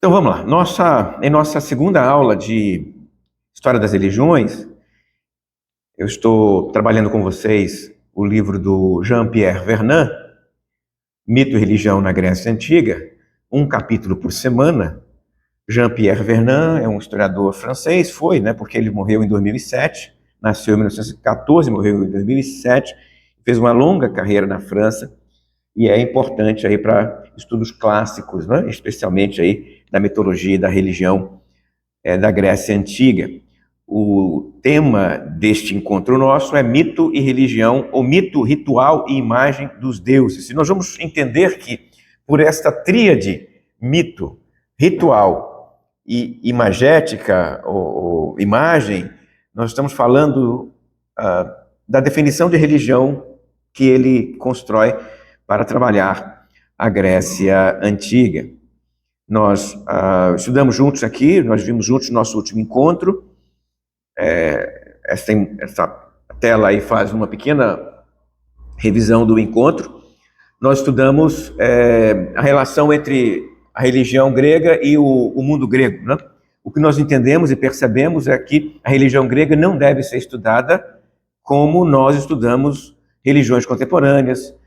Então vamos lá. Em nossa segunda aula de História das Religiões, eu estou trabalhando com vocês o livro do Jean-Pierre Vernant, Mito e Religião na Grécia Antiga, um capítulo por semana. Jean-Pierre Vernant é um historiador francês, porque ele morreu em 2007, nasceu em 1914, morreu em 2007, fez uma longa carreira na França e é importante aí para estudos clássicos, né? Especialmente aí da mitologia e da religião da Grécia Antiga. O tema deste encontro nosso é mito e religião, ou mito, ritual e imagem dos deuses. E nós vamos entender que, por esta tríade, mito, ritual e imagética, ou imagem, nós estamos falando da definição de religião que ele constrói para trabalhar a Grécia Antiga. Nós estudamos juntos aqui, nós vimos juntos no nosso último encontro. Essa tela aí faz uma pequena revisão do encontro. Nós estudamos a relação entre a religião grega e o mundo grego, né? O que nós entendemos e percebemos é que a religião grega não deve ser estudada como nós estudamos religiões contemporâneas,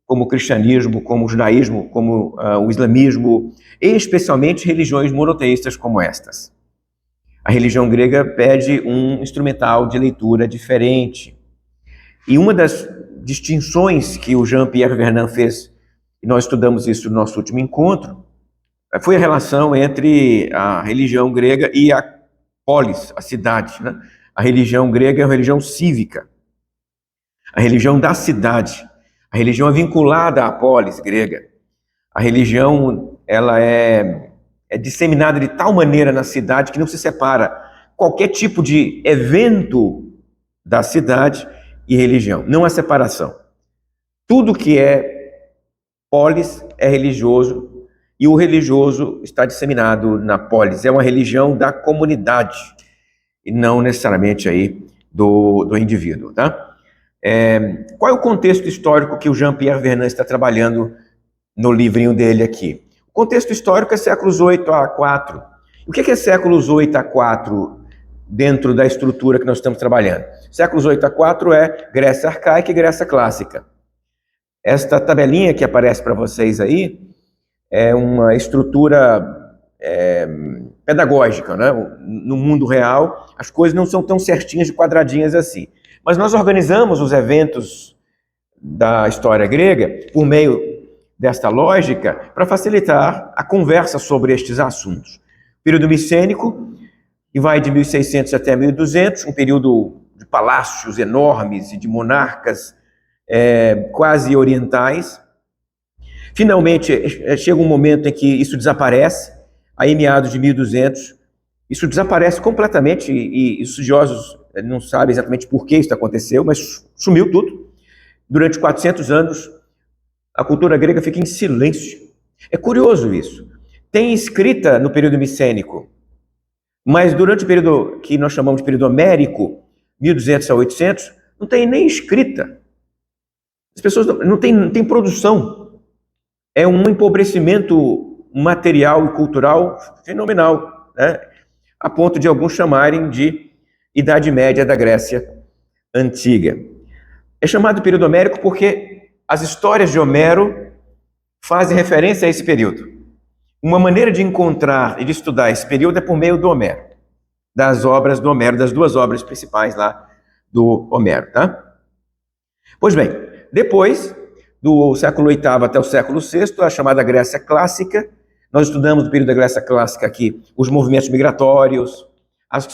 como o cristianismo, como o judaísmo, como o islamismo, e especialmente religiões monoteístas como estas. A religião grega pede um instrumental de leitura diferente. E uma das distinções que o Jean-Pierre Vernant fez, e nós estudamos isso no nosso último encontro, foi a relação entre a religião grega e a polis, a cidade, né? A religião grega é uma religião cívica, a religião da cidade. A religião é vinculada à polis grega. A religião ela é disseminada de tal maneira na cidade que não se separa qualquer tipo de evento da cidade e religião. Não há separação. Tudo que é polis é religioso e o religioso está disseminado na polis. É uma religião da comunidade e não necessariamente aí do indivíduo, tá? Qual é o contexto histórico que o Jean-Pierre Vernant está trabalhando no livrinho dele aqui? O contexto histórico é séculos 8 a 4. O que é séculos 8 a 4 dentro da estrutura que nós estamos trabalhando? Séculos 8 a 4 é Grécia Arcaica e Grécia Clássica. Esta tabelinha que aparece para vocês aí é uma estrutura pedagógica, né? No mundo real, as coisas não são tão certinhas de quadradinhas assim. Mas nós organizamos os eventos da história grega por meio desta lógica para facilitar a conversa sobre estes assuntos. O período micênico, que vai de 1600 até 1200, um período de palácios enormes e de monarcas quase orientais. Finalmente, chega um momento em que isso desaparece, aí meados de 1200, isso desaparece completamente e estudiosos não sabem exatamente por que isso aconteceu, mas sumiu tudo. Durante 400 anos, a cultura grega fica em silêncio. É curioso isso. Tem escrita no período micênico, mas durante o período que nós chamamos de período homérico, 1200 a 800, não tem nem escrita. As pessoas não têm produção. É um empobrecimento material e cultural fenomenal, né? A ponto de alguns chamarem de Idade Média da Grécia Antiga. É chamado de período homérico porque as histórias de Homero fazem referência a esse período. Uma maneira de encontrar e de estudar esse período é por meio do Homero, das obras do Homero, das duas obras principais lá do Homero, tá? Pois bem, depois do século VIII até o século VI, a chamada Grécia Clássica, nós estudamos no período da Grécia Clássica aqui os movimentos migratórios,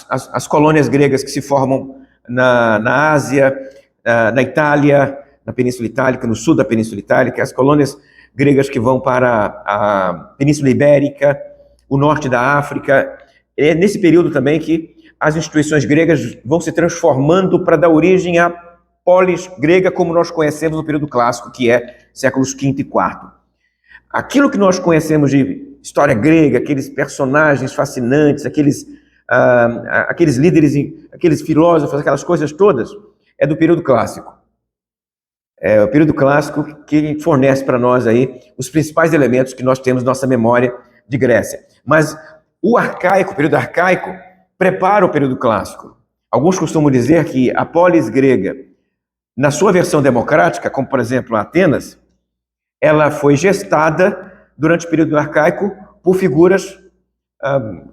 as colônias gregas que se formam na Ásia, na Itália, na Península Itálica, no sul da Península Itálica, as colônias gregas que vão para a Península Ibérica, o norte da África. É nesse período também que as instituições gregas vão se transformando para dar origem à polis grega como nós conhecemos no período clássico, que é séculos V e IV. Aquilo que nós conhecemos de história grega, aqueles personagens fascinantes, aqueles líderes, aqueles filósofos, aquelas coisas todas, é do período clássico. É o período clássico que fornece para nós aí os principais elementos que nós temos na nossa memória de Grécia. Mas o período arcaico, prepara o período clássico. Alguns costumam dizer que a polis grega, na sua versão democrática, como por exemplo Atenas, ela foi gestada durante o período arcaico por figuras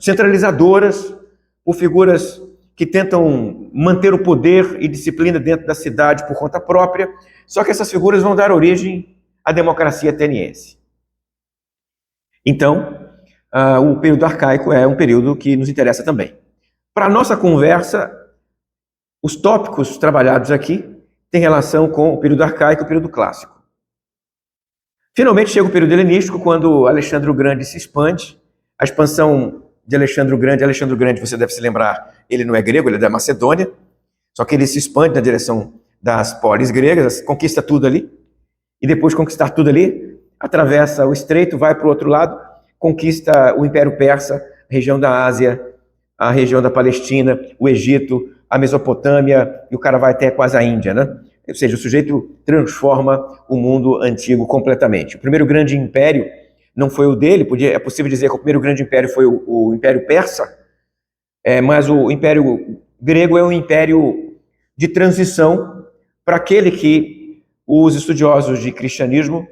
centralizadoras, por figuras que tentam manter o poder e disciplina dentro da cidade por conta própria, só que essas figuras vão dar origem à democracia ateniense. Então, o período arcaico é um período que nos interessa também. Para a nossa conversa, os tópicos trabalhados aqui têm relação com o período arcaico e o período clássico. Finalmente chega o período helenístico, quando Alexandre o Grande se expande. A expansão de Alexandre o Grande, você deve se lembrar, ele não é grego, ele é da Macedônia, só que ele se expande na direção das polis gregas, conquista tudo ali, e depois de conquistar tudo ali, atravessa o estreito, vai para o outro lado, conquista o Império Persa, a região da Ásia, a região da Palestina, o Egito, a Mesopotâmia, e o cara vai até quase a Índia, né? Ou seja, o sujeito transforma o mundo antigo completamente. O primeiro grande império não foi o dele, é possível dizer que o primeiro grande império foi o Império Persa, mas o Império Grego é um império de transição para aquele que os estudiosos de cristianismo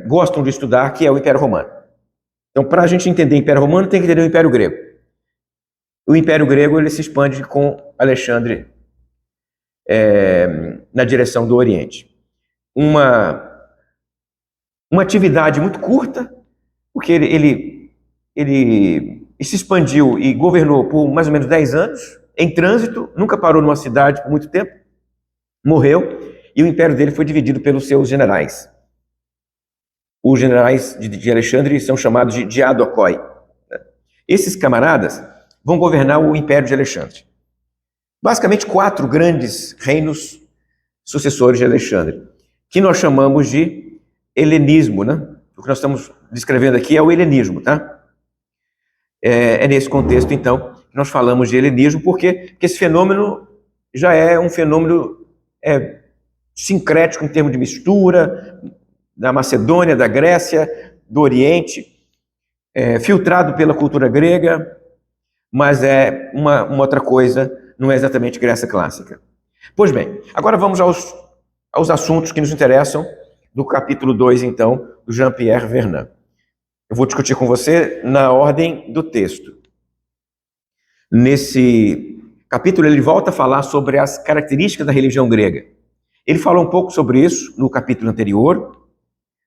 gostam de estudar, que é o Império Romano. Então, para a gente entender o Império Romano, tem que entender o Império Grego. O Império Grego ele se expande com Alexandre na direção do Oriente. Uma atividade muito curta, porque ele se expandiu e governou por mais ou menos 10 anos, em trânsito, nunca parou numa cidade por muito tempo, morreu, e o império dele foi dividido pelos seus generais. Os generais de Alexandre são chamados de diadocoi. Esses camaradas vão governar o império de Alexandre. Basicamente 4 grandes reinos sucessores de Alexandre, que nós chamamos de helenismo, né? O que nós estamos descrevendo aqui é o helenismo, tá? É nesse contexto, então, que nós falamos de helenismo, porque esse fenômeno já é um fenômeno sincrético em termos de mistura, da Macedônia, da Grécia, do Oriente, filtrado pela cultura grega, mas é uma outra coisa, não é exatamente Grécia clássica. Pois bem, agora vamos aos assuntos que nos interessam do capítulo 2, então, do Jean-Pierre Vernant. Eu vou discutir com você na ordem do texto. Nesse capítulo, ele volta a falar sobre as características da religião grega. Ele falou um pouco sobre isso no capítulo anterior,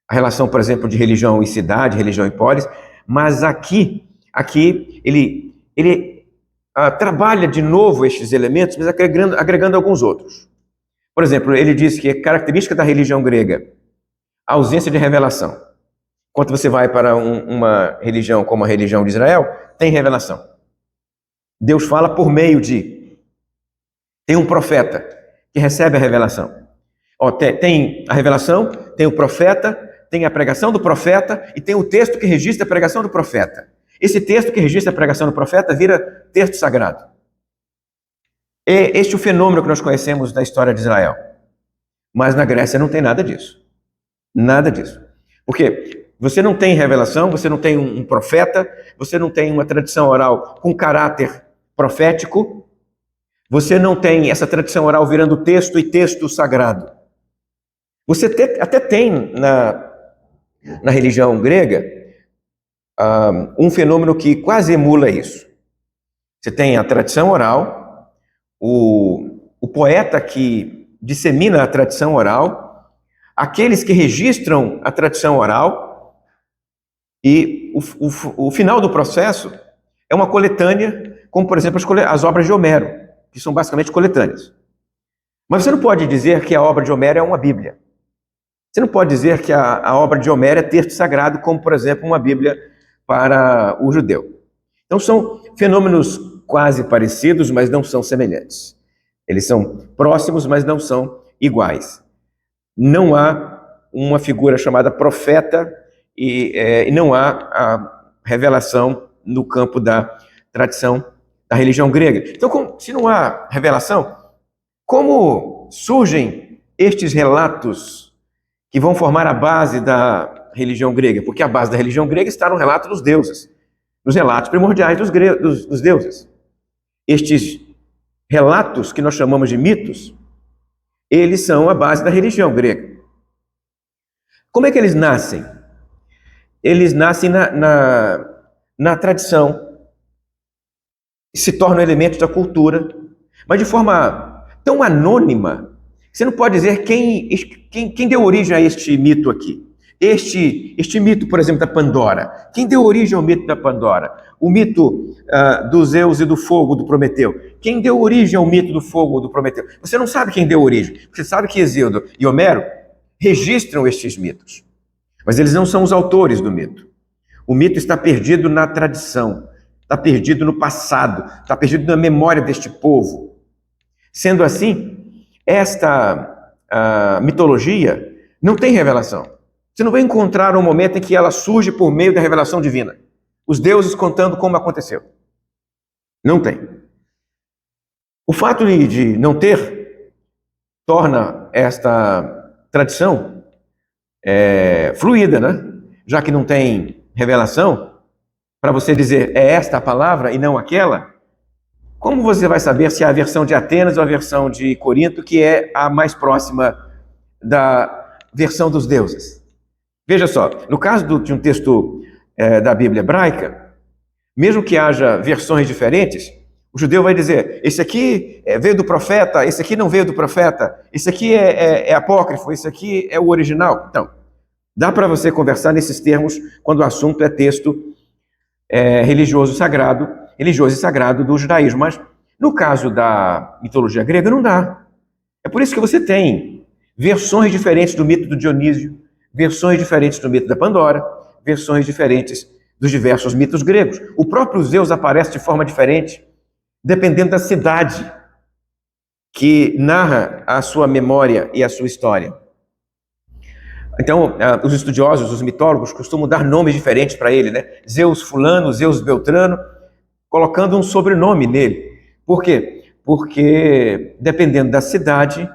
a relação, por exemplo, de religião e cidade, religião e polis, mas aqui ele trabalha de novo estes elementos, mas agregando alguns outros. Por exemplo, ele diz que é característica da religião grega a ausência de revelação. Quando você vai para uma religião como a religião de Israel, tem revelação. Deus fala por meio de... Tem um profeta que recebe a revelação. Tem a revelação, tem o profeta, tem a pregação do profeta e tem o texto que registra a pregação do profeta. Esse texto que registra a pregação do profeta vira texto sagrado. Este é o fenômeno que nós conhecemos da história de Israel. Mas na Grécia não tem nada disso. Nada disso. Porque você não tem revelação, você não tem um profeta, você não tem uma tradição oral com caráter profético, você não tem essa tradição oral virando texto e texto sagrado. Você até tem na religião grega um fenômeno que quase emula isso. Você tem a tradição oral, o poeta que dissemina a tradição oral, aqueles que registram a tradição oral, e o final do processo é uma coletânea, como por exemplo as obras de Homero, que são basicamente coletâneas. Mas você não pode dizer que a obra de Homero é uma Bíblia. Você não pode dizer que a obra de Homero é texto sagrado, como por exemplo uma Bíblia para o judeu. Então são fenômenos quase parecidos, mas não são semelhantes. Eles são próximos, mas não são iguais. Não há uma figura chamada profeta e não há a revelação no campo da tradição da religião grega. Então, se não há revelação, como surgem estes relatos que vão formar a base da religião grega? Porque a base da religião grega está no relato dos deuses, nos relatos primordiais dos deuses. Estes relatos que nós chamamos de mitos, eles são a base da religião grega. Como é que eles nascem? Eles nascem na tradição, se tornam elementos da cultura, mas de forma tão anônima, que você não pode dizer quem deu origem a este mito aqui. Este mito, por exemplo, da Pandora. Quem deu origem ao mito da Pandora? O mito do Zeus e do fogo do Prometeu. Quem deu origem ao mito do fogo do Prometeu? Você não sabe quem deu origem. Você sabe que Hesíodo e Homero registram estes mitos, mas eles não são os autores do mito. O mito está perdido na tradição, está perdido no passado, está perdido na memória deste povo. Sendo assim, esta mitologia não tem revelação. Você não vai encontrar um momento em que ela surge por meio da revelação divina. Os deuses contando como aconteceu. Não tem. O fato de não ter torna esta tradição fluida, né? Já que não tem revelação, para você dizer é esta a palavra e não aquela, como você vai saber se é a versão de Atenas ou a versão de Corinto que é a mais próxima da versão dos deuses? Veja só, no caso de um texto da Bíblia hebraica, mesmo que haja versões diferentes, o judeu vai dizer, esse aqui veio do profeta, esse aqui não veio do profeta, esse aqui é apócrifo, esse aqui é o original. Então, dá para você conversar nesses termos quando o assunto é texto religioso e sagrado do judaísmo, mas no caso da mitologia grega não dá. É por isso que você tem versões diferentes do mito do Dionísio, versões diferentes do mito da Pandora, versões diferentes dos diversos mitos gregos. O próprio Zeus aparece de forma diferente, dependendo da cidade que narra a sua memória e a sua história. Então, os estudiosos, os mitólogos, costumam dar nomes diferentes para ele, né? Zeus fulano, Zeus beltrano, colocando um sobrenome nele. Por quê? Porque, dependendo da cidade,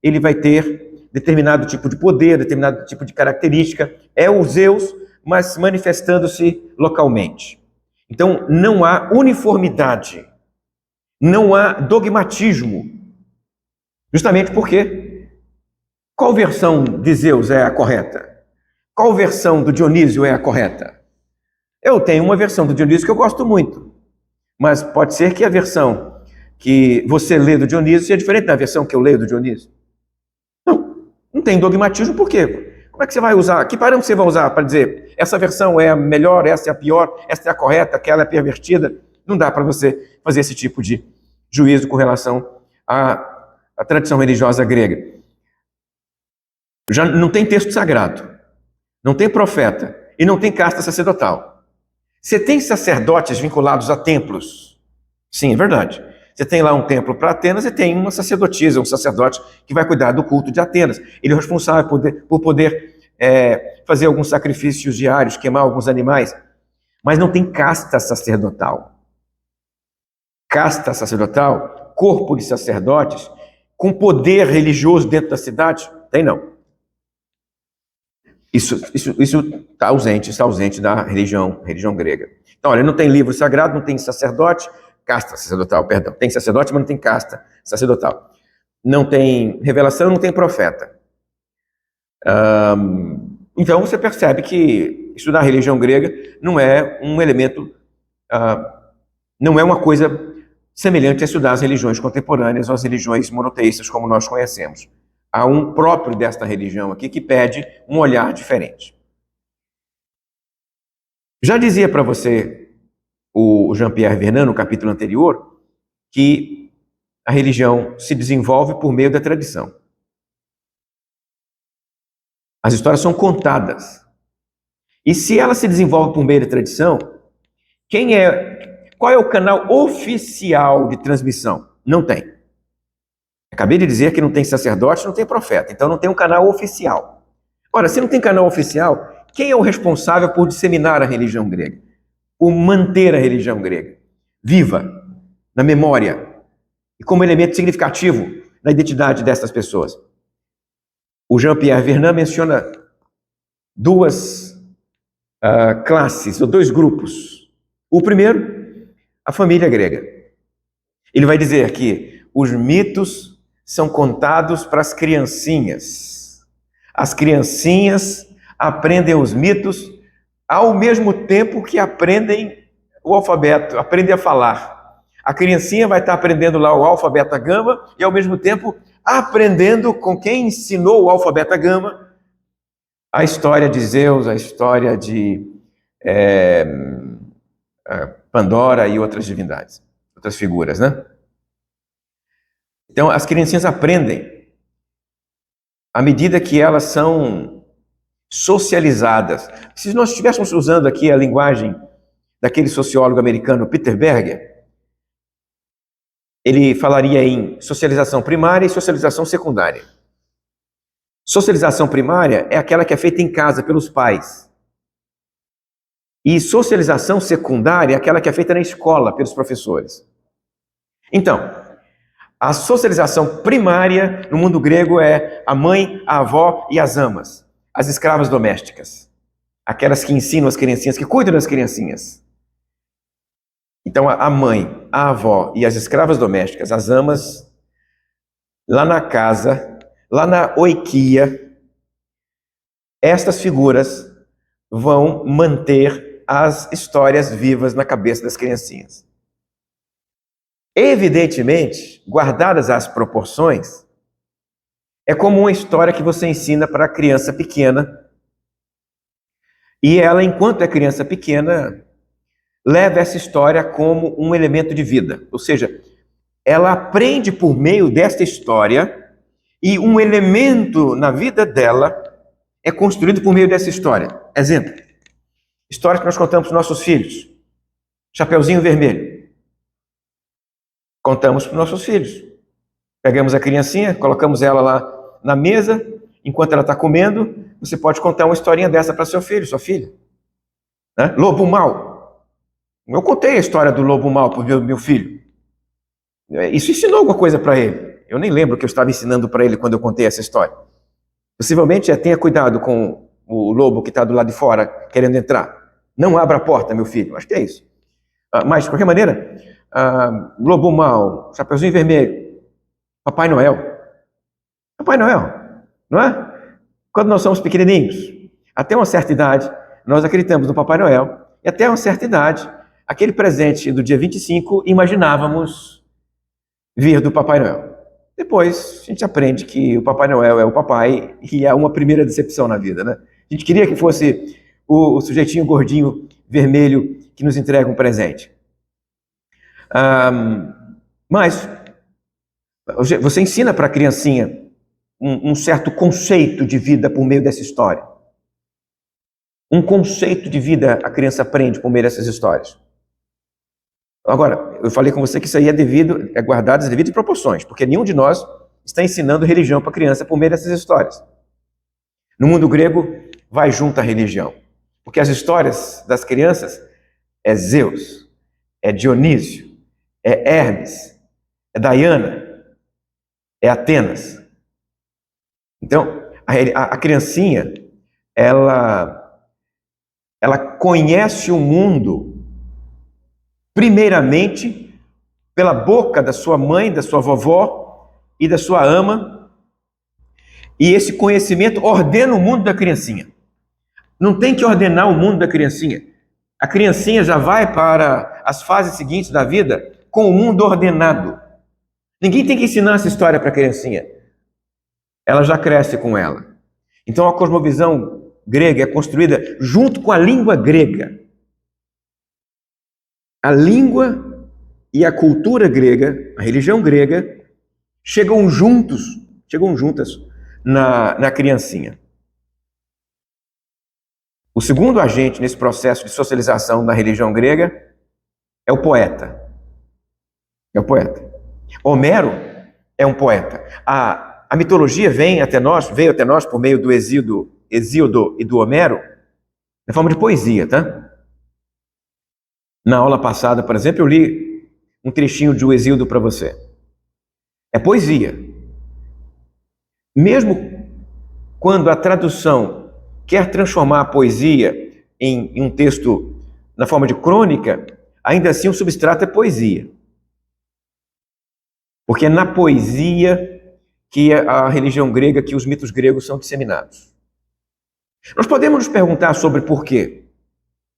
ele vai ter determinado tipo de poder, determinado tipo de característica. É o Zeus, mas manifestando-se localmente. Então, não há uniformidade, não há dogmatismo. Justamente porque qual versão de Zeus é a correta? Qual versão do Dionísio é a correta? Eu tenho uma versão do Dionísio que eu gosto muito, mas pode ser que a versão que você lê do Dionísio seja diferente da versão que eu leio do Dionísio. Não tem dogmatismo, por quê? Como é que você vai usar? Que parâmetro você vai usar para dizer essa versão é a melhor, essa é a pior, essa é a correta, aquela é pervertida? Não dá para você fazer esse tipo de juízo com relação à tradição religiosa grega. Já não tem texto sagrado, não tem profeta e não tem casta sacerdotal. Você tem sacerdotes vinculados a templos? Sim, é verdade. Você tem lá um templo para Atenas e tem uma sacerdotisa, um sacerdote que vai cuidar do culto de Atenas. Ele é responsável por poder fazer alguns sacrifícios diários, queimar alguns animais. Mas não tem casta sacerdotal. Casta sacerdotal, corpo de sacerdotes, com poder religioso dentro da cidade? Tem não. Isso está ausente da religião grega. Então, olha, não tem livro sagrado, não tem sacerdote, casta sacerdotal, perdão. Tem sacerdote, mas não tem casta sacerdotal. Não tem revelação, não tem profeta. Então você percebe que estudar a religião grega não é um elemento, não é uma coisa semelhante a estudar as religiões contemporâneas ou as religiões monoteístas como nós conhecemos. Há um próprio desta religião aqui que pede um olhar diferente. Já dizia para você o Jean-Pierre Vernant, no capítulo anterior, que a religião se desenvolve por meio da tradição. As histórias são contadas. E se ela se desenvolve por meio da tradição, qual é o canal oficial de transmissão? Não tem. Acabei de dizer que não tem sacerdote, não tem profeta, então não tem um canal oficial. Ora, se não tem canal oficial, quem é o responsável por disseminar a religião grega? Por manter a religião grega viva, na memória, e como elemento significativo na identidade dessas pessoas? O Jean-Pierre Vernant menciona duas classes, ou dois grupos. O primeiro, a família grega. Ele vai dizer que os mitos são contados para as criancinhas. As criancinhas aprendem os mitos ao mesmo tempo que aprendem o alfabeto, aprendem a falar. A criancinha vai estar aprendendo lá o alfa, beta, gama e ao mesmo tempo aprendendo com quem ensinou o alfa, beta, gama a história de Zeus, a história de Pandora e outras divindades, outras figuras, né? Então, as criancinhas aprendem à medida que elas são socializadas. Se nós estivéssemos usando aqui a linguagem daquele sociólogo americano Peter Berger, ele falaria em socialização primária e socialização secundária. Socialização primária é aquela que é feita em casa pelos pais. E socialização secundária é aquela que é feita na escola pelos professores. Então, a socialização primária no mundo grego é a mãe, a avó e as amas, as escravas domésticas, aquelas que ensinam as criancinhas, que cuidam das criancinhas. Então, a mãe, a avó e as escravas domésticas, as amas, lá na casa, lá na oikia, estas figuras vão manter as histórias vivas na cabeça das criancinhas. Evidentemente, guardadas as proporções, é como uma história que você ensina para a criança pequena, e ela, enquanto é criança pequena, leva essa história como um elemento de vida. Ou seja, ela aprende por meio desta história, e um elemento na vida dela é construído por meio dessa história. Exemplo, história que nós contamos para os nossos filhos. Chapeuzinho Vermelho. Contamos para os nossos filhos. Pegamos a criancinha, colocamos ela lá na mesa, enquanto ela está comendo, você pode contar uma historinha dessa para seu filho, sua filha. Né? Lobo Mau. Eu contei a história do Lobo Mau para o meu filho. Isso ensinou alguma coisa para ele. Eu nem lembro o que eu estava ensinando para ele quando eu contei essa história. Possivelmente tenha cuidado com o lobo que está do lado de fora querendo entrar. Não abra a porta, meu filho. Acho que é isso. Mas, de qualquer maneira, Lobo Mau, Chapeuzinho Vermelho, Papai Noel. Papai Noel, não é? Quando nós somos pequenininhos, até uma certa idade, nós acreditamos no Papai Noel. E até uma certa idade, aquele presente do dia 25, imaginávamos vir do Papai Noel. Depois, a gente aprende que o Papai Noel é o papai e é uma primeira decepção na vida, né? A gente queria que fosse o sujeitinho gordinho vermelho que nos entrega um presente. Mas você ensina para a criancinha um certo conceito de vida por meio dessa história. Um conceito de vida a criança aprende por meio dessas histórias. Agora, eu falei com você que isso aí é guardado as devidas proporções, porque nenhum de nós está ensinando religião para a criança por meio dessas histórias. No mundo grego, vai junto a religião, porque as histórias das crianças é Zeus, é Dionísio, é Hermes, é Diana, é Atenas. Então, a criancinha, ela conhece o mundo primeiramente pela boca da sua mãe, da sua vovó e da sua ama, e esse conhecimento ordena o mundo da criancinha. Não tem que ordenar o mundo da criancinha. A criancinha já vai para as fases seguintes da vida com o mundo ordenado. Ninguém tem que ensinar essa história para a criancinha. Ela já cresce com ela. Então a cosmovisão grega é construída junto com a língua grega. A língua e a cultura grega, a religião grega, chegam juntas na criancinha. O segundo agente nesse processo de socialização da religião grega é o poeta. É o poeta. Homero é um poeta. A mitologia veio até nós por meio do Hesíodo e do Homero, na forma de poesia, tá? Na aula passada, por exemplo, eu li um trechinho de O Hesíodo para você. É poesia. Mesmo quando a tradução quer transformar a poesia em um texto na forma de crônica, ainda assim o substrato é poesia. Porque é na poesia que a religião grega, que os mitos gregos são disseminados. Nós podemos nos perguntar sobre por quê.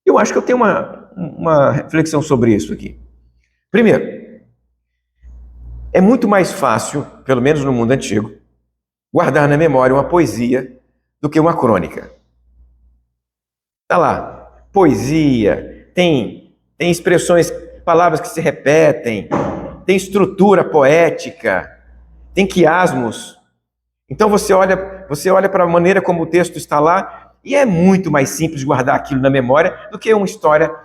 Eu acho que eu tenho uma reflexão sobre isso aqui. Primeiro, é muito mais fácil, pelo menos no mundo antigo, guardar na memória uma poesia do que uma crônica. Está lá, poesia, tem expressões, palavras que se repetem, tem estrutura poética, tem quiasmos. Então você olha para a maneira como o texto está lá e é muito mais simples guardar aquilo na memória do que uma história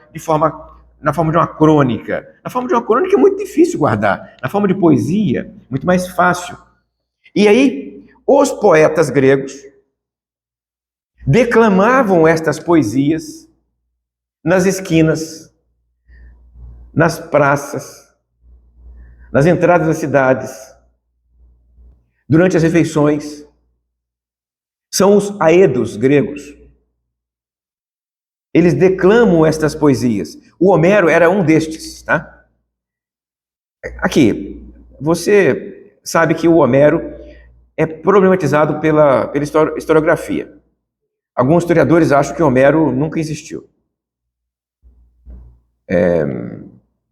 na forma de uma crônica. Na forma de uma crônica é muito difícil guardar. Na forma de poesia, muito mais fácil. E aí, os poetas gregos declamavam estas poesias nas esquinas, nas praças, nas entradas das cidades, durante as refeições. São os aedos gregos. Eles declamam estas poesias. O Homero era um destes, tá? Aqui, você sabe que o Homero é problematizado pela historiografia. Alguns historiadores acham que Homero nunca existiu.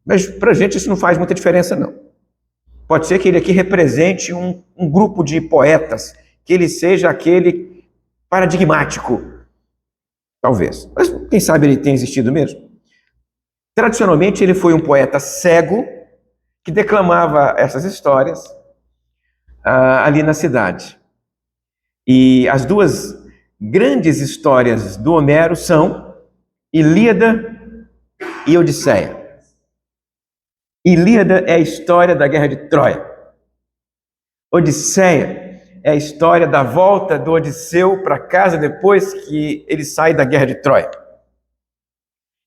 Mas para a gente isso não faz muita diferença, não. Pode ser que ele aqui represente um grupo de poetas, que ele seja aquele paradigmático, talvez. Mas quem sabe ele tenha existido mesmo. Tradicionalmente ele foi um poeta cego que declamava essas histórias ali na cidade. E as duas grandes histórias do Homero são Ilíada e Odisseia. Ilíada é a história da guerra de Troia. Odisseia é a história da volta do Odisseu para casa depois que ele sai da guerra de Troia.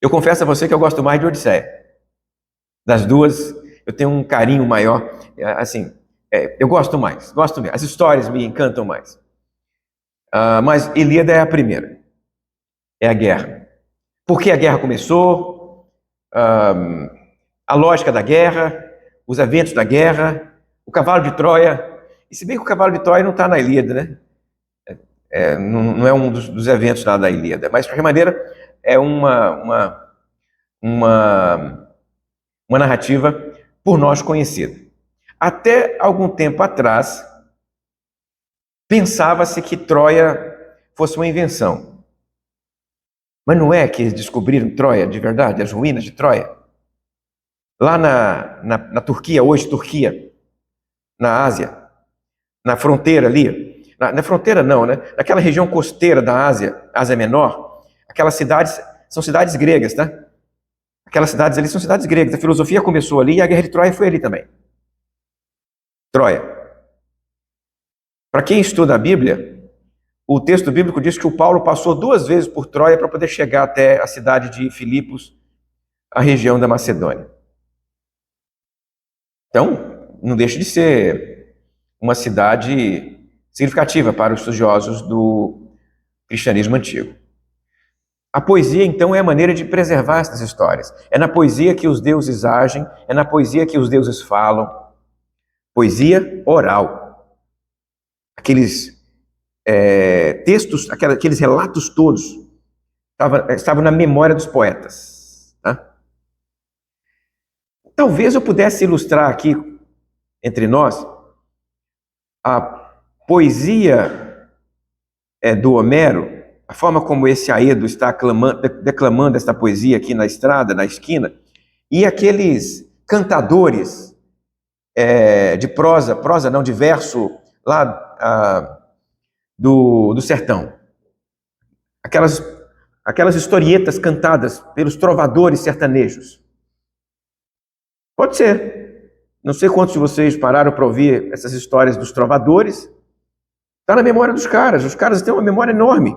Eu confesso a você que eu gosto mais de Odisseia. Das duas, eu tenho um carinho maior. Eu gosto mais. As histórias me encantam mais. Mas Ilíada é a primeira. É a guerra. Por que a guerra começou? A lógica da guerra, os eventos da guerra, o cavalo de Troia. E se bem que o cavalo de Troia não está na Ilíada, né? Não é um dos eventos lá da Ilíada. Mas, de qualquer maneira, é uma narrativa por nós conhecida. Até algum tempo atrás, pensava-se que Troia fosse uma invenção. Mas não é que eles descobriram Troia de verdade, as ruínas de Troia? Lá na Turquia, hoje Turquia, na Ásia, na fronteira ali, na fronteira não, né? Naquela região costeira da Ásia, Ásia Menor, aquelas cidades são cidades gregas, tá? Aquelas cidades ali são cidades gregas, a filosofia começou ali e a guerra de Troia foi ali também. Troia. Para quem estuda a Bíblia, o texto bíblico diz que o Paulo passou 2 vezes por Troia para poder chegar até a cidade de Filipos, a região da Macedônia. Então, não deixa de ser uma cidade significativa para os estudiosos do cristianismo antigo. A poesia, então, é a maneira de preservar essas histórias. É na poesia que os deuses agem, é na poesia que os deuses falam. Poesia oral. Aqueles textos, aqueles relatos todos estavam na memória dos poetas. Tá? Talvez eu pudesse ilustrar aqui, entre nós, a poesia do Homero, a forma como esse Aedo está declamando esta poesia aqui na estrada, na esquina, e aqueles cantadores de prosa não, de verso, lá do sertão. Aquelas historietas cantadas pelos trovadores sertanejos. Pode ser. Não sei quantos de vocês pararam para ouvir essas histórias dos trovadores. Está na memória dos caras. Os caras têm uma memória enorme,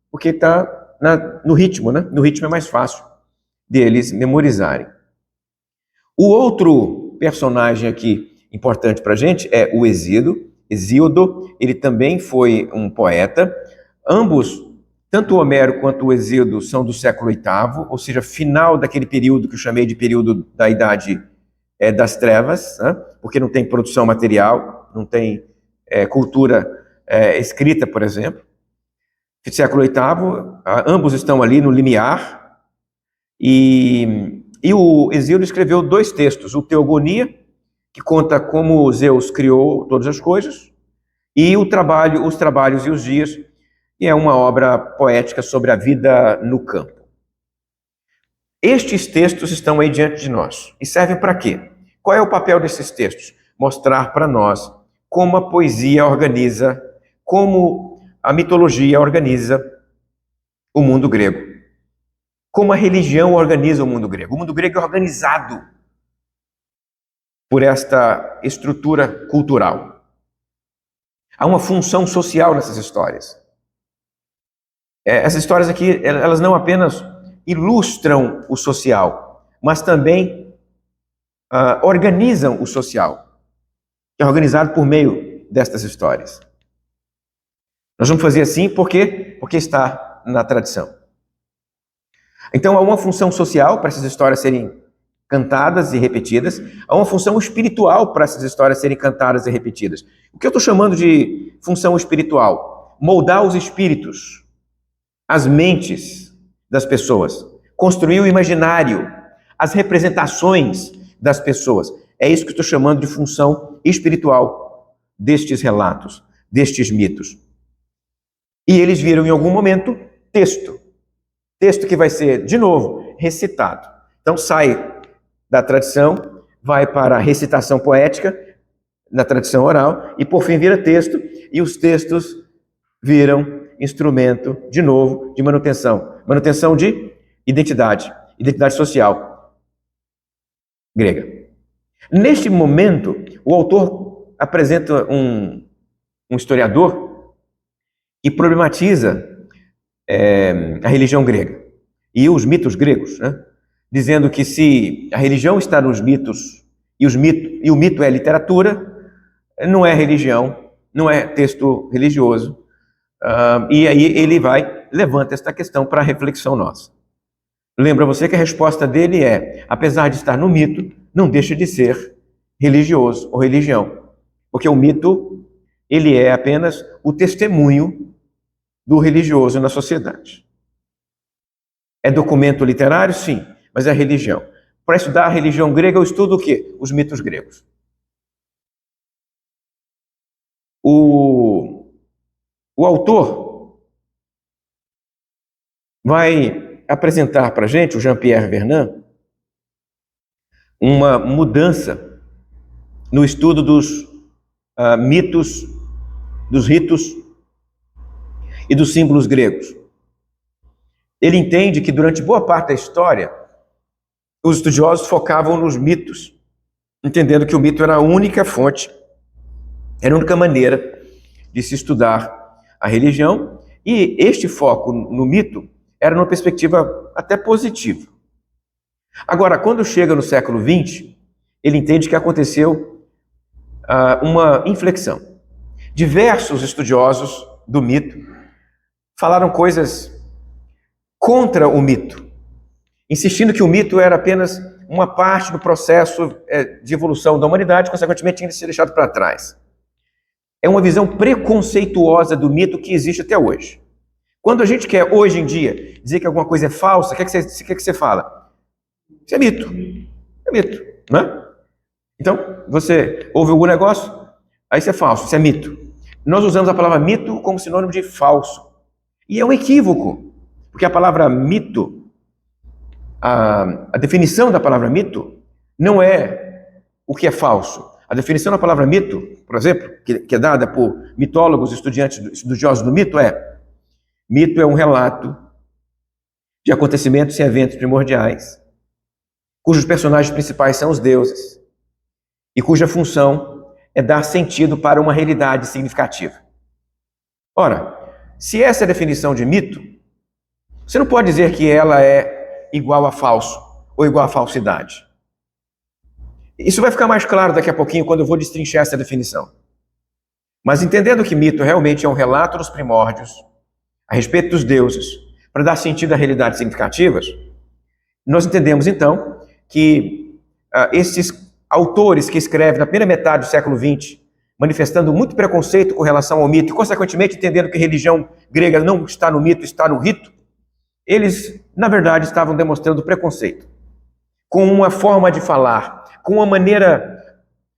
porque está no ritmo, né? No ritmo é mais fácil deles memorizarem. O outro personagem aqui importante para a gente é o Hesíodo. Ele também foi um poeta. Ambos Tanto o Homero quanto o Hesíodo são do século VIII, ou seja, final daquele período que eu chamei de período da Idade das Trevas, né? Porque não tem produção material, não tem cultura escrita, por exemplo. Século VIII, ambos estão ali no limiar, e o Hesíodo escreveu 2 textos, o Teogonia, que conta como Zeus criou todas as coisas, e Os Trabalhos e os Dias, que é uma obra poética sobre a vida no campo. Estes textos estão aí diante de nós, e servem para quê? Qual é o papel desses textos? Mostrar para nós como a poesia organiza, como a mitologia organiza o mundo grego. Como a religião organiza o mundo grego. O mundo grego é organizado por esta estrutura cultural. Há uma função social nessas histórias. Essas histórias aqui, elas não apenas ilustram o social, mas também organizam o social. É organizado por meio destas histórias. Nós vamos fazer assim por quê? Porque está na tradição. Então há uma função social para essas histórias serem cantadas e repetidas, há uma função espiritual para essas histórias serem cantadas e repetidas. O que eu estou chamando de função espiritual? Moldar os espíritos, as mentes das pessoas, construir o imaginário, as representações das pessoas. É isso que eu estou chamando de função espiritual destes relatos, destes mitos. E eles viram em algum momento texto que vai ser, de novo, recitado. Então sai da tradição, vai para a recitação poética, na tradição oral, e por fim vira texto, e os textos viram instrumento, de novo, de manutenção de identidade social grega. Neste momento, o autor apresenta um historiador que problematiza a religião grega e os mitos gregos, né? Dizendo que se a religião está nos mitos e o mito é literatura, não é religião, não é texto religioso. E aí ele levanta esta questão para a reflexão nossa. Lembra você que a resposta dele é, apesar de estar no mito, não deixa de ser religioso ou religião. Porque o mito, ele é apenas o testemunho do religioso na sociedade. É documento literário? Sim, mas é religião. Para estudar a religião grega, eu estudo o quê? Os mitos gregos. O autor vai apresentar para a gente, o Jean-Pierre Vernant, uma mudança no estudo dos mitos, dos ritos e dos símbolos gregos. Ele entende que durante boa parte da história, os estudiosos focavam nos mitos, entendendo que o mito era a única fonte, era a única maneira de se estudar a religião, e este foco no mito era numa perspectiva até positiva. Agora, quando chega no século XX, ele entende que aconteceu uma inflexão. Diversos estudiosos do mito falaram coisas contra o mito, insistindo que o mito era apenas uma parte do processo de evolução da humanidade, consequentemente tinha de ser deixado para trás. É uma visão preconceituosa do mito que existe até hoje. Quando a gente quer, hoje em dia, dizer que alguma coisa é falsa, o que você fala? Isso é mito. É mito, não é? Então, você ouve algum negócio, aí isso é falso, isso é mito. Nós usamos a palavra mito como sinônimo de falso. E é um equívoco, porque a palavra mito, a definição da palavra mito, não é o que é falso. A definição da palavra mito, por exemplo, que é dada por mitólogos, estudiosos do mito, mito é um relato de acontecimentos e eventos primordiais, cujos personagens principais são os deuses, e cuja função é dar sentido para uma realidade significativa. Ora, se essa é a definição de mito, você não pode dizer que ela é igual a falso ou igual a falsidade. Isso vai ficar mais claro daqui a pouquinho quando eu vou destrinchar essa definição. Mas entendendo que mito realmente é um relato dos primórdios, a respeito dos deuses, para dar sentido a realidades significativas, nós entendemos então que esses autores que escrevem na primeira metade do século XX, manifestando muito preconceito com relação ao mito, e consequentemente entendendo que a religião grega não está no mito, está no rito, eles, na verdade, estavam demonstrando preconceito com uma forma de falar, com uma maneira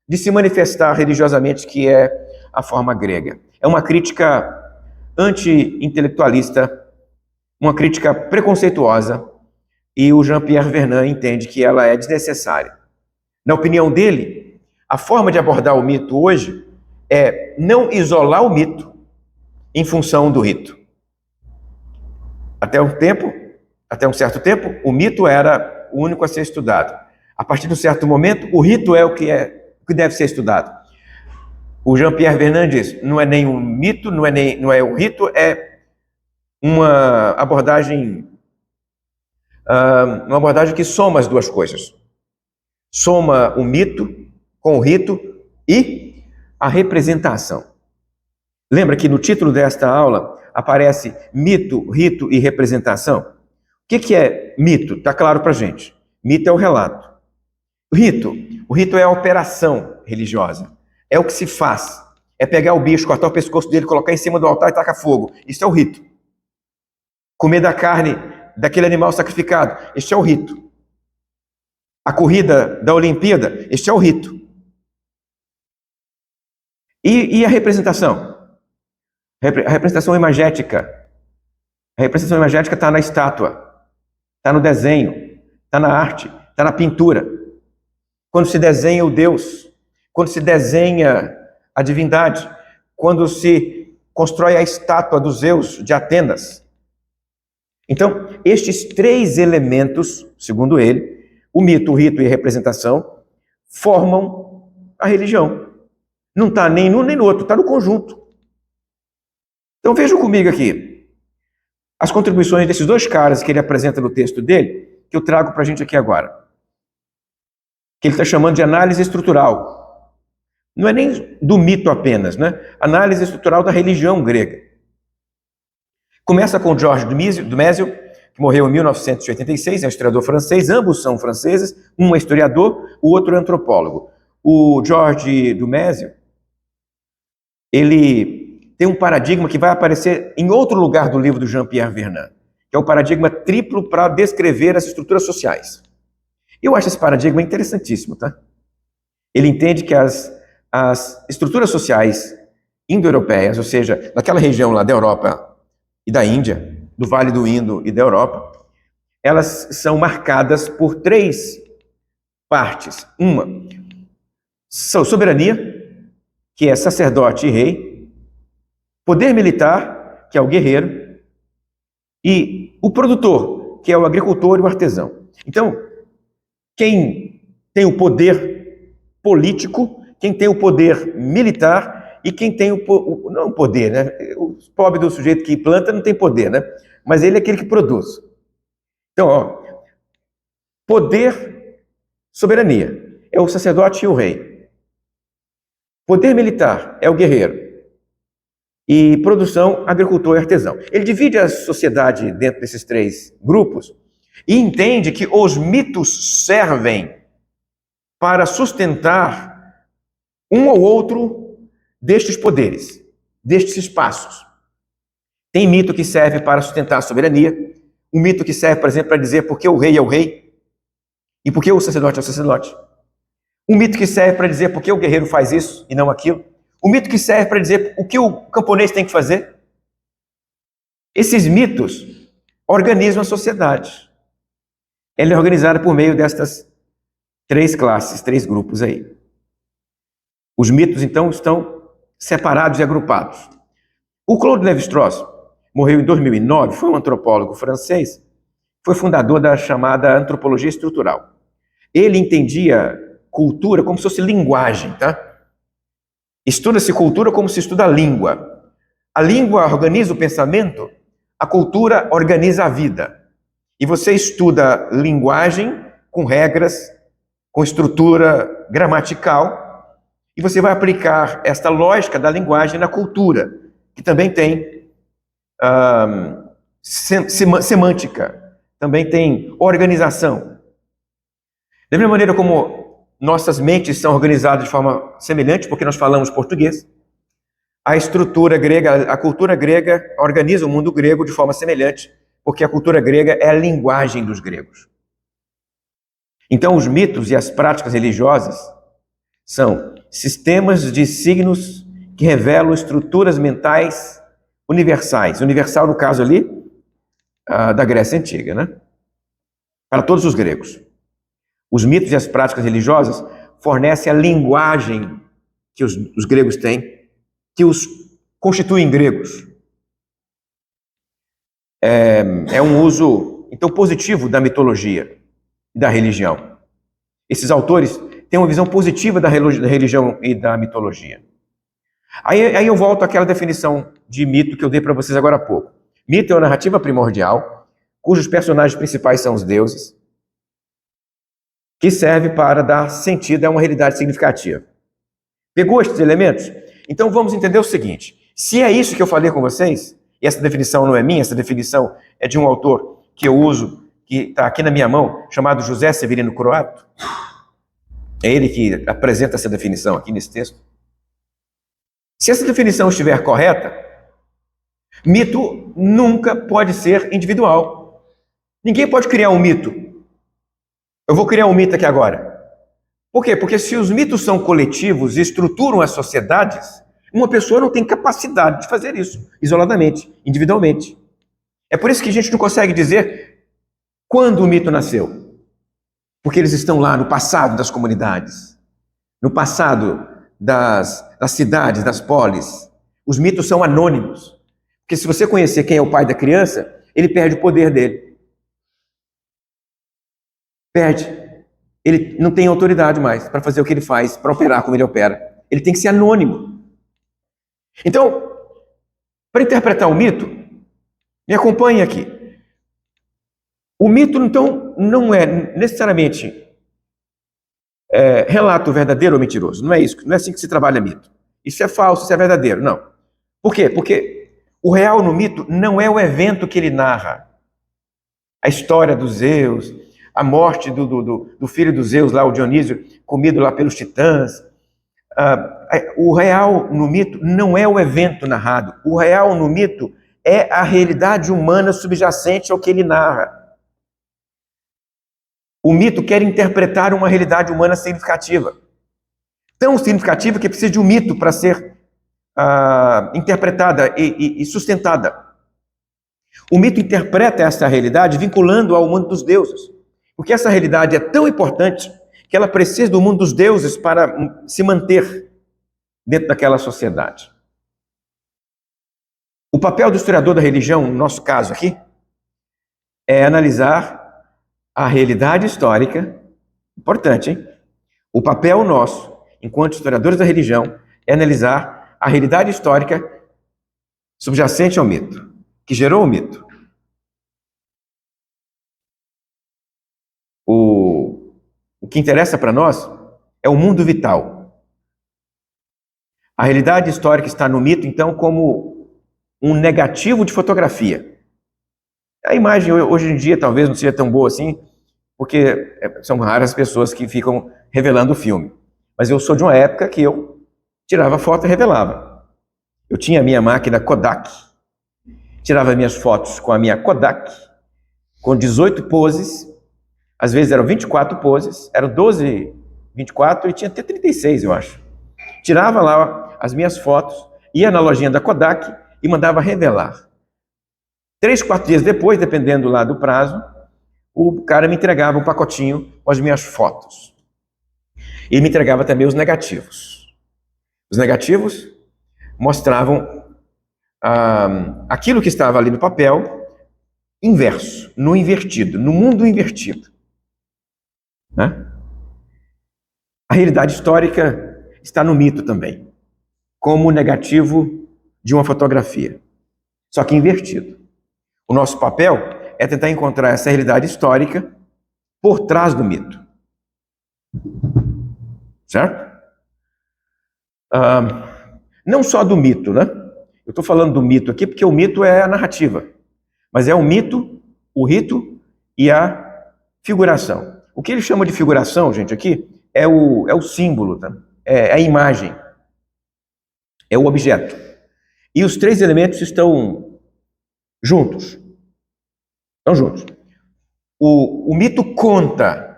de se manifestar religiosamente que é a forma grega. É uma crítica anti-intelectualista, uma crítica preconceituosa, e o Jean-Pierre Vernant entende que ela é desnecessária. Na opinião dele, a forma de abordar o mito hoje é não isolar o mito em função do rito. Até um certo tempo, o mito era o único a ser estudado. A partir de um certo momento, o rito é o que deve ser estudado. O Jean-Pierre Vernant diz, não é nem um mito, não é o rito, é uma abordagem que soma as duas coisas. Soma o mito com o rito e a representação. Lembra que no título desta aula aparece mito, rito e representação? O que é mito? Está claro para a gente. Mito é o relato. O rito é a operação religiosa. É o que se faz. É pegar o bicho, cortar o pescoço dele, colocar em cima do altar e tacar fogo. Isso é o rito. Comer da carne daquele animal sacrificado. Este é o rito. A corrida da Olimpíada. Este é o rito. E a representação? A representação imagética. A representação imagética está na estátua, está no desenho, está na arte, está na pintura. Quando se desenha o Deus, quando se desenha a divindade, quando se constrói a estátua dos Zeus de Atenas. Então, estes três elementos, segundo ele, o mito, o rito e a representação, formam a religião. Não está nem num nem no outro, está no conjunto. Então vejam comigo aqui as contribuições desses dois caras que ele apresenta no texto dele, que eu trago para a gente aqui agora. Que ele está chamando de análise estrutural. Não é nem do mito apenas, né? Análise estrutural da religião grega. Começa com Georges Dumézil, que morreu em 1986, é um historiador francês, ambos são franceses, um é historiador, o outro é antropólogo. O Georges Dumézil, ele tem um paradigma que vai aparecer em outro lugar do livro do Jean-Pierre Vernant, que é o paradigma triplo para descrever as estruturas sociais. Eu acho esse paradigma interessantíssimo, tá? Ele entende que as estruturas sociais indo-europeias, ou seja, naquela região lá da Europa e da Índia, do Vale do Indo e da Europa, elas são marcadas por três partes. Uma, soberania, que é sacerdote e rei, poder militar, que é o guerreiro, e o produtor, que é o agricultor e o artesão. Então, quem tem o poder político, quem tem o poder militar e quem tem não o poder, né? O pobre do sujeito que planta não tem poder, né? Mas ele é aquele que produz. Então, ó, poder, soberania, é o sacerdote e o rei. Poder militar é o guerreiro. E produção, agricultor e artesão. Ele divide a sociedade dentro desses três grupos e entende que os mitos servem para sustentar um ou outro destes poderes, destes espaços. Tem mito que serve para sustentar a soberania, um mito que serve, por exemplo, para dizer por que o rei é o rei e por que o sacerdote é o sacerdote. Um mito que serve para dizer por que o guerreiro faz isso e não aquilo. Um mito que serve para dizer o que o camponês tem que fazer. Esses mitos organizam a sociedade. Ela é organizada por meio destas três classes, três grupos aí. Os mitos, então, estão separados e agrupados. O Claude Lévi-Strauss morreu em 2009, foi um antropólogo francês, foi fundador da chamada antropologia estrutural. Ele entendia cultura como se fosse linguagem, tá? Estuda-se cultura como se estuda a língua. A língua organiza o pensamento, a cultura organiza a vida. E você estuda linguagem com regras, com estrutura gramatical, e você vai aplicar esta lógica da linguagem na cultura, que também tem semântica, também tem organização. Da mesma maneira como nossas mentes são organizadas de forma semelhante, porque nós falamos português, a estrutura grega, a cultura grega organiza o mundo grego de forma semelhante, porque a cultura grega é a linguagem dos gregos. Então, os mitos e as práticas religiosas são sistemas de signos que revelam estruturas mentais universais. Universal, no caso ali, da Grécia Antiga, né? Para todos os gregos. Os mitos e as práticas religiosas fornecem a linguagem que os gregos têm, que os constituem gregos. É um uso, então, positivo da mitologia e da religião. Esses autores têm uma visão positiva da religião e da mitologia. Aí eu volto àquela definição de mito que eu dei para vocês agora há pouco. Mito é uma narrativa primordial, cujos personagens principais são os deuses, que serve para dar sentido a uma realidade significativa. Pegou estes elementos? Então vamos entender o seguinte: se é isso que eu falei com vocês, e essa definição não é minha, essa definição é de um autor que eu uso, que está aqui na minha mão, chamado José Severino Croato. É ele que apresenta essa definição aqui nesse texto. Se essa definição estiver correta, mito nunca pode ser individual. Ninguém pode criar um mito. Eu vou criar um mito aqui agora. Por quê? Porque se os mitos são coletivos e estruturam as sociedades, uma pessoa não tem capacidade de fazer isso isoladamente, individualmente. É por isso que a gente não consegue dizer quando o mito nasceu. Porque eles estão lá no passado das comunidades, no passado das cidades, das polis. Os mitos são anônimos. Porque se você conhecer quem é o pai da criança, ele perde o poder dele. Perde. Ele não tem autoridade mais para fazer o que ele faz, para operar como ele opera. Ele tem que ser anônimo. Então, para interpretar o mito, me acompanhe aqui. O mito, então, não é necessariamente relato verdadeiro ou mentiroso. Não é isso. Não é assim que se trabalha mito. Isso é falso, isso é verdadeiro. Não. Por quê? Porque o real no mito não é o evento que ele narra. A história dos Zeus, a morte do filho dos Zeus, lá, o Dionísio, comido lá pelos titãs. O real no mito não é o evento narrado. O real no mito é a realidade humana subjacente ao que ele narra. O mito quer interpretar uma realidade humana significativa. Tão significativa que precisa de um mito para ser interpretada e sustentada. O mito interpreta essa realidade vinculando ao mundo dos deuses. Porque essa realidade é tão importante que ela precisa do mundo dos deuses para se manter dentro daquela sociedade. O papel do historiador da religião, no nosso caso aqui, é analisar a realidade histórica. Importante, hein? O papel nosso, enquanto historiadores da religião, é analisar a realidade histórica subjacente ao mito, que gerou o mito. O que interessa para nós é o mundo vital. A realidade histórica está no mito, então, como um negativo de fotografia. A imagem, hoje em dia, talvez não seja tão boa assim, porque são raras as pessoas que ficam revelando o filme. Mas eu sou de uma época que eu tirava foto e revelava. Eu tinha a minha máquina Kodak, tirava minhas fotos com a minha Kodak, com 18 poses, às vezes eram 24 poses, eram 12, 24 e tinha até 36, eu acho. Tirava lá as minhas fotos, ia na lojinha da Kodak e mandava revelar. 3, 4 dias depois, dependendo lá do prazo, o cara me entregava um pacotinho com as minhas fotos. E me entregava também os negativos. Os negativos mostravam aquilo que estava ali no papel inverso, no invertido, no mundo invertido. Né? A realidade histórica está no mito também, como o negativo de uma fotografia, só que invertido. O nosso papel é tentar encontrar essa realidade histórica por trás do mito. Certo? Não só do mito, né? Eu Eu estou falando do mito aqui porque o mito é a narrativa, mas é o mito, o rito e a figuração. O que ele chama de figuração, gente, aqui, é o símbolo, tá? É a imagem, é o objeto. E os três elementos estão juntos. Estão juntos. O mito conta,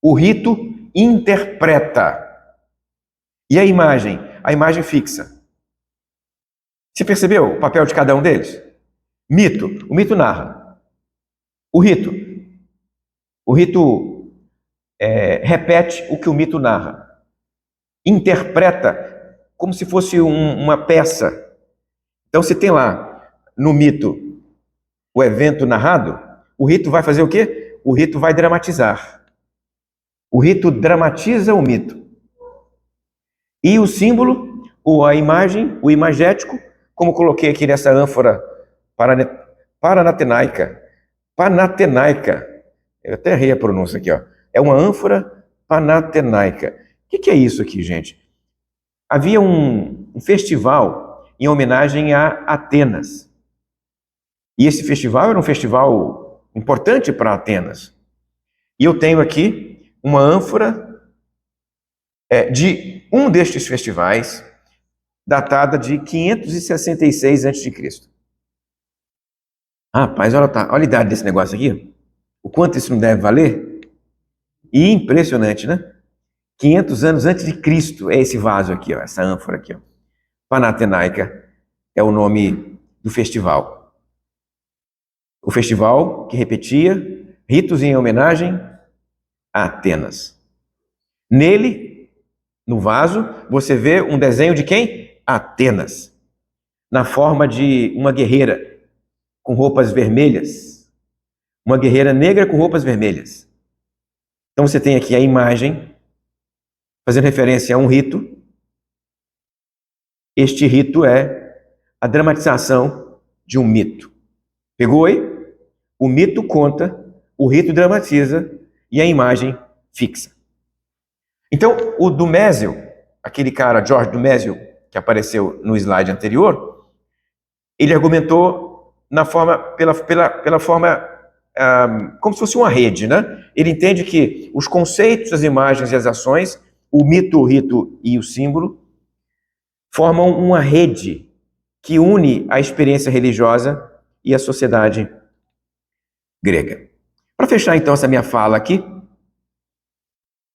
o rito interpreta. E a imagem fixa. Você percebeu o papel de cada um deles? Mito, o mito narra. O rito repete o que o mito narra. Interpreta como se fosse uma peça. Então, se tem lá no mito o evento narrado, o rito vai fazer o quê? O rito vai dramatizar. O rito dramatiza o mito. E o símbolo, ou a imagem, o imagético, como coloquei aqui nessa ânfora panatenaica, eu até errei a pronúncia aqui, ó. É uma ânfora panatenaica. O que é isso aqui, gente? Havia um festival em homenagem a Atenas. E esse festival era um festival importante para Atenas. E eu tenho aqui uma ânfora de um destes festivais, datada de 566 a.C. Rapaz, olha a idade desse negócio aqui. O quanto isso não deve valer? E impressionante, né? 500 anos antes de Cristo é esse vaso aqui, ó, essa ânfora aqui, ó. Panatenaica é o nome do festival. O festival que repetia ritos em homenagem a Atenas. Nele, no vaso, você vê um desenho de quem? Atenas. Na forma de uma guerreira com roupas vermelhas. Uma guerreira negra com roupas vermelhas. Então você tem aqui a imagem fazendo referência a um rito. Este rito é a dramatização de um mito. Pegou aí? O mito conta, o rito dramatiza e a imagem fixa. Então, o Dumézil, aquele cara, George Dumézil, que apareceu no slide anterior, ele argumentou pela forma como se fosse uma rede, né? Ele entende que os conceitos, as imagens e as ações, o mito, o rito e o símbolo, formam uma rede que une a experiência religiosa e a sociedade grega. Para fechar então essa minha fala aqui,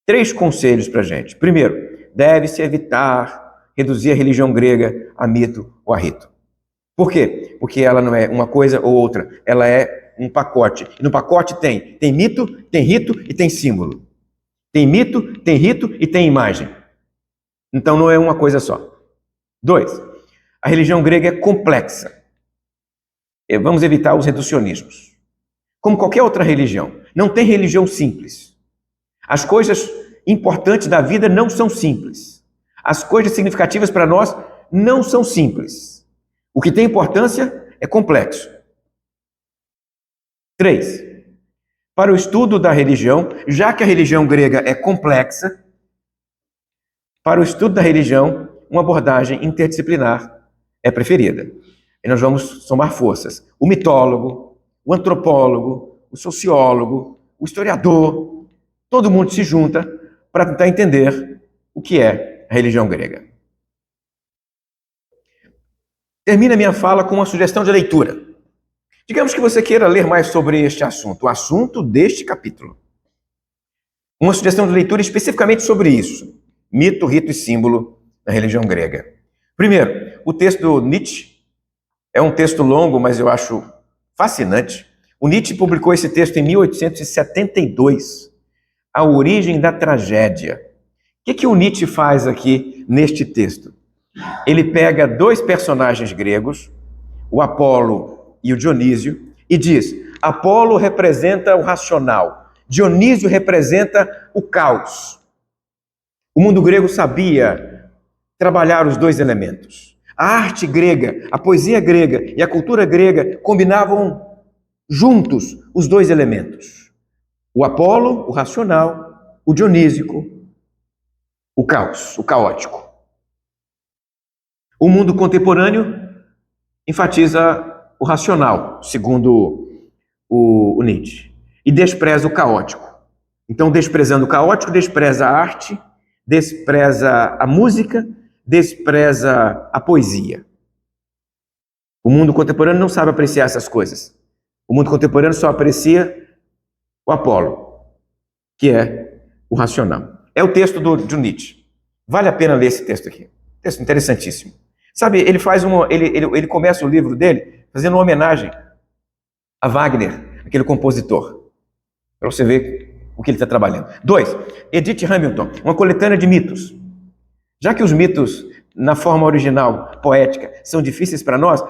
3 conselhos para a gente. Primeiro, deve-se evitar reduzir a religião grega a mito ou a rito. Por quê? Porque ela não é uma coisa ou outra, ela é um pacote. E no pacote tem mito, tem rito e tem símbolo. Tem mito, tem rito e tem imagem. Então não é uma coisa só. 2, a religião grega é complexa. Vamos evitar os reducionismos. Como qualquer outra religião, não tem religião simples. As coisas importantes da vida não são simples. As coisas significativas para nós não são simples. O que tem importância é complexo. 3, para o estudo da religião, já que a religião grega é complexa, para o estudo da religião, uma abordagem interdisciplinar é preferida. E nós vamos somar forças. O mitólogo, o antropólogo, o sociólogo, o historiador, todo mundo se junta para tentar entender o que é a religião grega. Termino minha fala com uma sugestão de leitura. Digamos que você queira ler mais sobre este assunto, o assunto deste capítulo. Uma sugestão de leitura especificamente sobre isso. Mito, rito e símbolo da religião grega. Primeiro, o texto do Nietzsche. É um texto longo, mas eu acho fascinante. O Nietzsche publicou esse texto em 1872. A origem da tragédia. O que o Nietzsche faz aqui neste texto? Ele pega 2 personagens gregos, o Apolo e o Dionísio, e diz: Apolo representa o racional, Dionísio representa o caos. O mundo grego sabia trabalhar os 2 elementos. A arte grega, a poesia grega e a cultura grega combinavam juntos os 2 elementos. O Apolo, o racional, o Dionísico, o caos, o caótico. O mundo contemporâneo enfatiza o racional, segundo o Nietzsche, e despreza o caótico. Então, desprezando o caótico, despreza a arte, despreza a música, despreza a poesia. O mundo contemporâneo não sabe apreciar essas coisas. O mundo contemporâneo só aprecia o Apolo, que é o racional. É o texto de Nietzsche. Vale a pena ler esse texto aqui. Texto interessantíssimo. Sabe, ele começa o livro dele fazendo uma homenagem a Wagner, aquele compositor. Para você ver o que ele está trabalhando. 2. Edith Hamilton, uma coletânea de mitos. Já que os mitos, na forma original, poética, são difíceis para nós,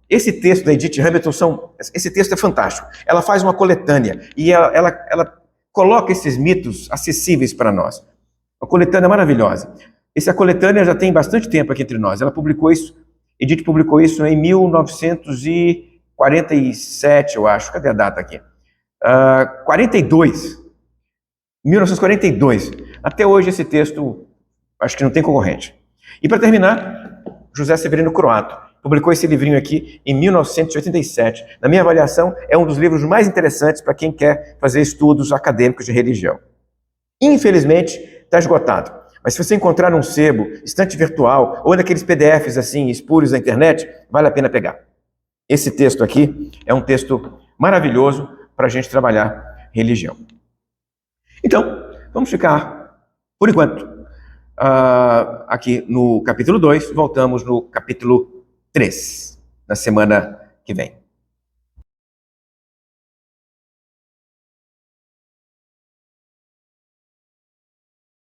esse texto da Edith Hamilton, esse texto é fantástico. Ela faz uma coletânea e ela coloca esses mitos acessíveis para nós. Uma coletânea maravilhosa. Essa coletânea já tem bastante tempo aqui entre nós. Edith publicou isso em 1947, eu acho. Cadê a data aqui? 1942. Até hoje esse texto, acho que não tem concorrente. E para terminar, José Severino Croato publicou esse livrinho aqui em 1987. Na minha avaliação, é um dos livros mais interessantes para quem quer fazer estudos acadêmicos de religião. Infelizmente, está esgotado. Mas se você encontrar num sebo, estante virtual, ou naqueles PDFs assim, espúrios da internet, vale a pena pegar. Esse texto aqui é um texto maravilhoso para a gente trabalhar religião. Então, vamos ficar, por enquanto, aqui no capítulo 2, voltamos no capítulo 3, na semana que vem.